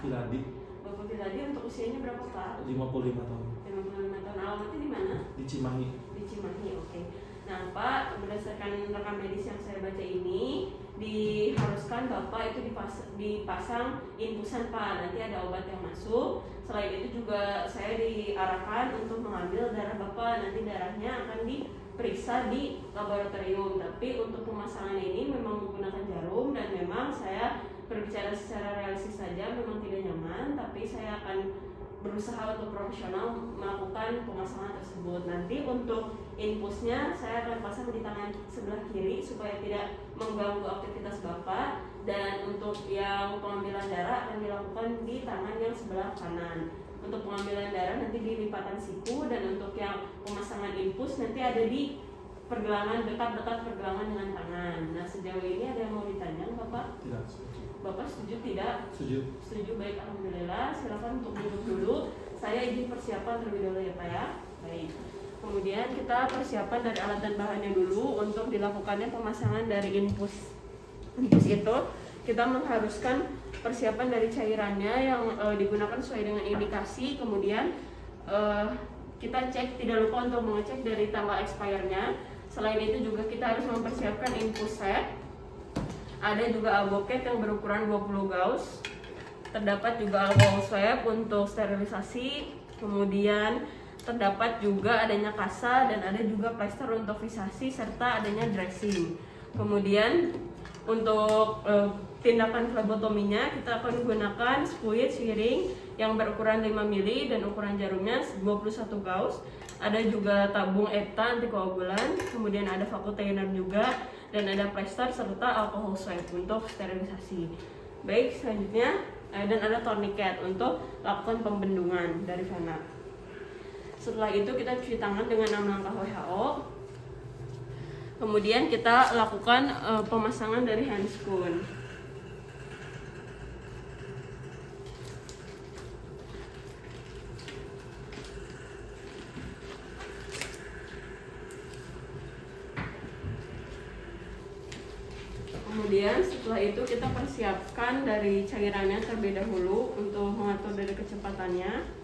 Viladi. Bapak Viladi, untuk usianya berapa Pak? 55 tahun. 55 tahun. Alamatnya di mana? Di Cimahi. Di Cimahi, oke. Nah Pak, berdasarkan rekam medis yang saya baca ini, diharuskan Bapak itu dipasang infusan Pak. Nanti ada obat yang masuk. Selain itu juga saya diarahkan untuk mengambil darah Bapak. Nanti darahnya akan diperiksa di laboratorium. Tapi untuk pemasangan ini memang menggunakan jarum, dan memang saya berbicara secara realistis saja, memang tidak nyaman. Tapi saya akan berusaha untuk profesional melakukan pemasangan tersebut. Nanti untuk infusnya saya akan pasang di tangan sebelah kiri supaya tidak mengganggu aktivitas Bapak, dan untuk yang pengambilan darah akan dilakukan di tangan yang sebelah kanan. Untuk pengambilan darah nanti di lipatan siku, dan untuk yang pemasangan infus nanti ada di pergelangan, dekat-dekat pergelangan dengan tangan. Nah sejauh ini ada yang mau ditanya Bapak? Tidak. Bapak setuju tidak? Setuju. Setuju, baik, alhamdulillah. Silakan untuk duduk dulu. Saya izin persiapan terlebih dahulu ya Pak ya. Baik. Kemudian kita persiapan dari alat dan bahannya dulu untuk dilakukannya pemasangan dari infus. Infus itu kita mengharuskan persiapan dari cairannya yang digunakan sesuai dengan indikasi. Kemudian kita cek, tidak lupa untuk mengecek dari tanggal expire-nya. Selain itu juga kita harus mempersiapkan infus set. Ada juga alboket yang berukuran 20 gauss. Terdapat juga alkohol swab untuk sterilisasi. Kemudian terdapat juga adanya kasa, dan ada juga plester untuk visasi serta adanya dressing. Kemudian untuk tindakan flebotominya kita akan menggunakan spuit syring yang berukuran 5 mili dan ukuran jarumnya 21 gauss. Ada juga tabung ETA antikoagulan, kemudian ada vacuum juga, dan ada plester serta alkohol swab untuk sterilisasi. Baik, selanjutnya dan ada tourniquet untuk lakukan pembendungan dari vena. Setelah itu kita cuci tangan dengan 6 langkah WHO. Kemudian kita lakukan pemasangan dari handscoon. Kemudian setelah itu kita persiapkan dari cairannya terlebih dahulu untuk mengatur dari kecepatannya.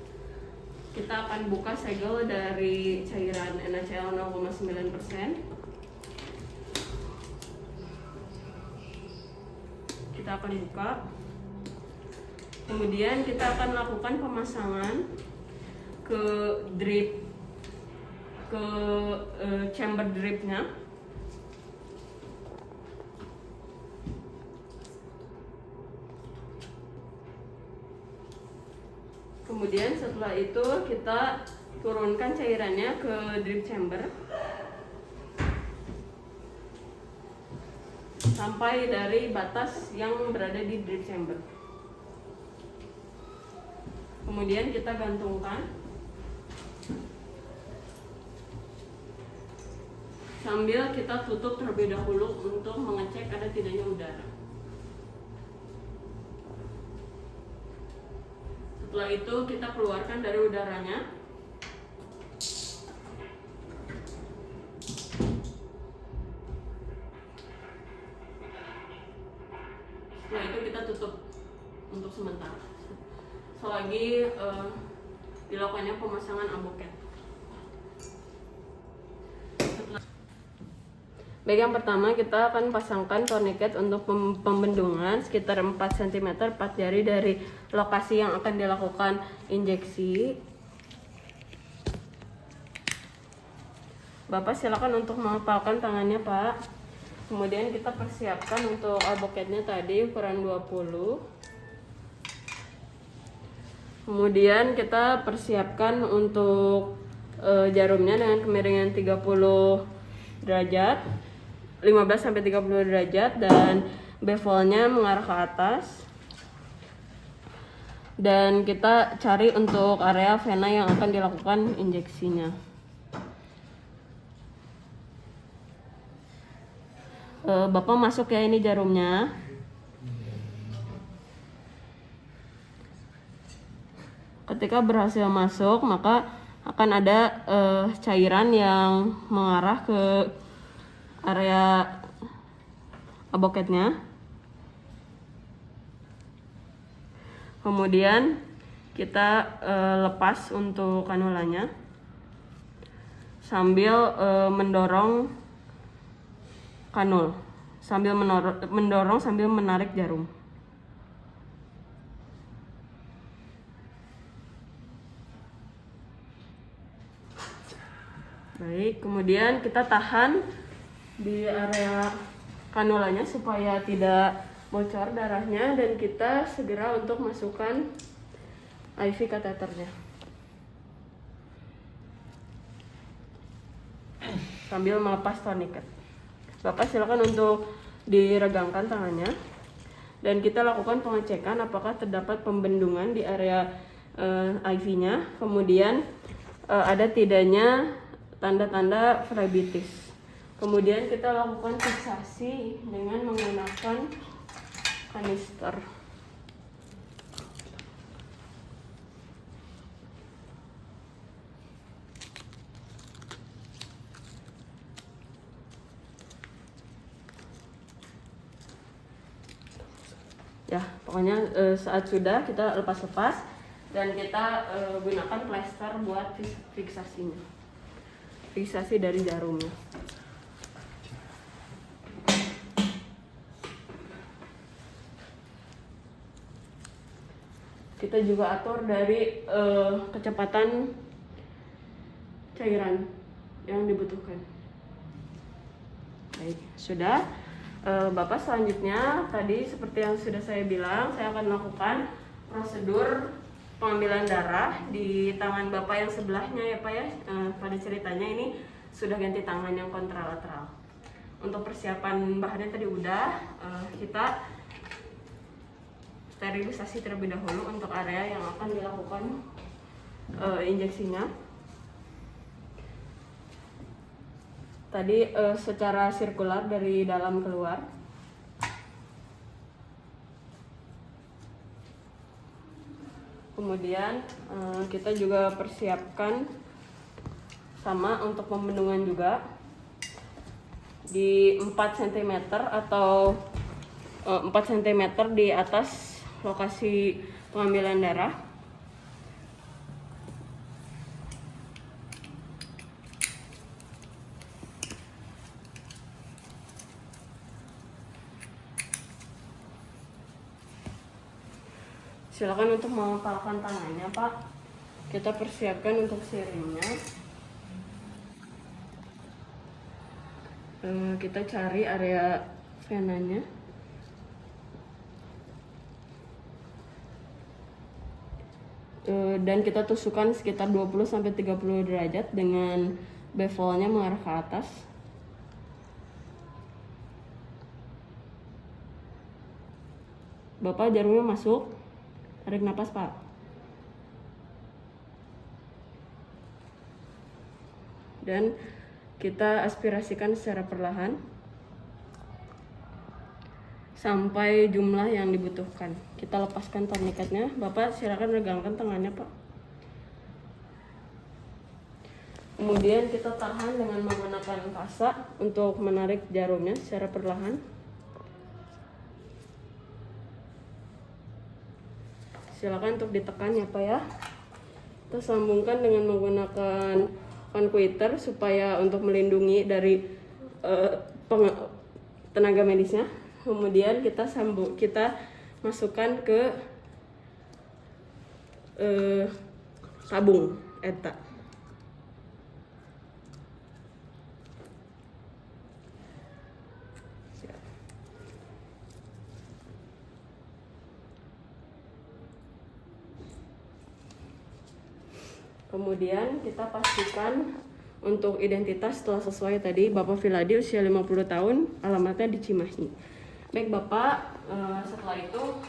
Kita akan buka segel dari cairan NaCl 0,9%. Kita akan buka. Kemudian kita akan lakukan pemasangan ke drip, ke chamber dripnya. Kemudian setelah itu kita turunkan cairannya ke drip chamber sampai dari batas yang berada di drip chamber. Kemudian kita gantungkan sambil kita tutup terlebih dahulu untuk mengecek ada tidaknya udara. Setelah itu kita keluarkan dari udaranya. Setelah itu kita tutup untuk sementara selagi dilakukannya pemasangan alboket. Baik, yang pertama kita akan pasangkan tourniquet untuk pembendungan sekitar 4 cm 4 jari dari lokasi yang akan dilakukan injeksi. Bapak silakan untuk mengepalkan tangannya Pak. Kemudian kita persiapkan untuk alboketnya tadi ukuran 20. Kemudian kita persiapkan untuk jarumnya dengan kemiringan 30 derajat. 15-30 derajat, dan bevelnya mengarah ke atas. Dan kita cari untuk area vena yang akan dilakukan injeksinya. Bapak masuk ya, ini jarumnya. Ketika berhasil masuk, maka akan ada cairan yang mengarah ke area alboketnya. Kemudian kita lepas untuk kanulanya sambil mendorong kanul, sambil mendorong sambil menarik jarum. Baik, kemudian kita tahan di area kanulanya supaya tidak bocor darahnya, dan kita segera untuk masukkan IV kateternya sambil melepas tourniquet. Bapak silakan untuk diregangkan tangannya dan kita lakukan pengecekan apakah terdapat pembendungan di area IV-nya, kemudian ada tidaknya tanda-tanda flebitis. Kemudian kita lakukan fiksasi dengan menggunakan kanister. Ya, pokoknya saat sudah kita lepas-lepas dan kita gunakan plester buat fiksasinya. Fiksasi dari jarumnya. Kita juga atur dari kecepatan cairan yang dibutuhkan. Baik, sudah. Bapak selanjutnya tadi seperti yang sudah saya bilang, saya akan melakukan prosedur pengambilan darah di tangan Bapak yang sebelahnya ya Pak ya. Pada ceritanya ini sudah ganti tangan yang kontralateral. Untuk persiapan bahannya tadi udah, kita sterilisasi terlebih dahulu untuk area yang akan dilakukan injeksinya. Tadi secara sirkular dari dalam keluar. Kemudian kita juga persiapkan sama untuk pembendungan juga di 4 cm atau 4 cm di atas lokasi pengambilan darah. Silakan untuk mengepalkan tangannya Pak. Kita persiapkan untuk siringnya. Kita cari area venanya. Dan kita tusukkan sekitar 20-30 derajat dengan bevelnya mengarah ke atas. Bapak jarumnya masuk. Tarik napas Pak. Dan kita aspirasikan secara perlahan sampai jumlah yang dibutuhkan. Kita lepaskan tourniquetnya. Bapak silakan regangkan tangannya Pak. Kemudian kita tahan dengan menggunakan pasa untuk menarik jarumnya secara perlahan. Silakan untuk ditekan ya Pak ya. Kita sambungkan dengan menggunakan conquiter supaya untuk melindungi dari tenaga medisnya. Kemudian kita masukkan ke tabung eta. Kemudian kita pastikan untuk identitas telah sesuai tadi. Bapak Viladi usia 50 tahun, alamatnya di Cimahi. Baik Bapak, setelah itu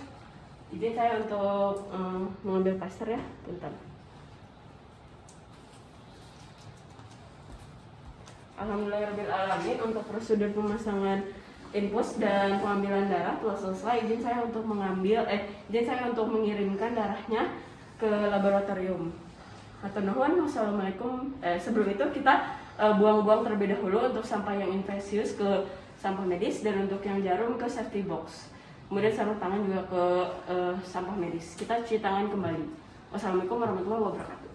izin saya untuk mengambil plaster ya, bentar. Alhamdulillahirrahmanirrahim, untuk prosedur pemasangan infus dan pengambilan darah telah selesai. Izin saya untuk mengirimkan darahnya ke laboratorium. Nuhun, wassalamualaikum. Sebelum itu kita buang-buang terlebih dahulu untuk sampah yang infeksius ke sampah medis dan untuk yang jarum ke safety box. Kemudian sarung tangan juga ke sampah medis. Kita cuci tangan kembali. Wassalamualaikum warahmatullahi wabarakatuh.